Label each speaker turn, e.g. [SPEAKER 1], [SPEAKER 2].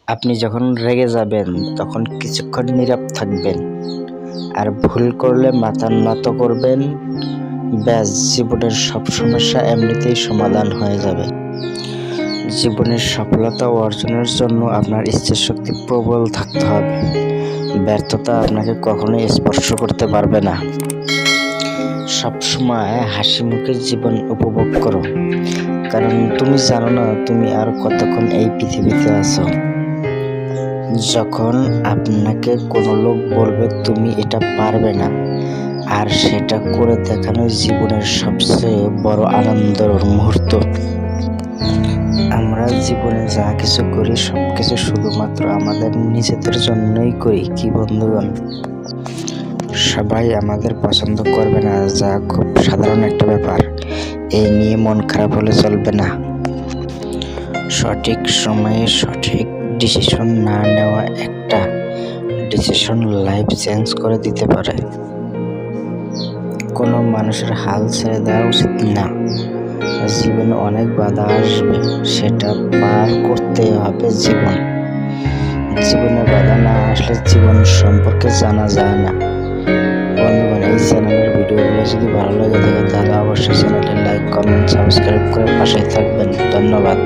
[SPEAKER 1] আপনি যখন রেগে যাবেন তখন কিছুক্ষণ নীরব থাকবেন আর ভুল করলে মাথা নত করবেন। ব্যাস, জীবনের সব সমস্যা এমনিতেই সমাধান হয়ে যাবে। জীবনের সফলতা অর্জনের জন্য আপনার ইচ্ছাশক্তি প্রবল থাকতে হবে। ব্যর্থতা আপনাকে কখনোই স্পর্শ করতে পারবে না। সবসময় হাসি মুখে জীবন উপভোগ করো, কারণ তুমি জানো না তুমি আর কতক্ষণ এই পৃথিবীতে আছো। যখন আপনাকে কোনো লোক বলবে তুমি এটা পারবে না, আর সেটা করে দেখানো জীবনের সবচেয়ে বড় আনন্দের মুহূর্ত। আমরা জীবনে যা কিছু করি সবকিছু শুধুমাত্র আমাদের নিজেদের জন্যই করি, কি বন্ধুগণ? সবাই আমাদের পছন্দ করবে না, যা খুব সাধারণ একটা ব্যাপার। এই নিয়ে মন খারাপ হলে চলবে না। সঠিক সময়ে সঠিক ডিসিশন না নেওয়া একটা ডিসিশন লাইফ চেঞ্জ করে দিতে পারে। কোনো মানুষের হাল ছেড়ে দেওয়া উচিত না। জীবনে অনেক বাধা আসবে, সেটা পার করতে হবে। জীবনে বাধা না আসলে জীবন সম্পর্কে জানা যায় না। বন্ধুগণ, এই চ্যানেলের ভিডিওগুলো যদি ভালো লাগে থাকে তাহলে অবশ্যই চ্যানেলটি লাইক, কমেন্ট, সাবস্ক্রাইব করে পাশে থাকবেন। ধন্যবাদ।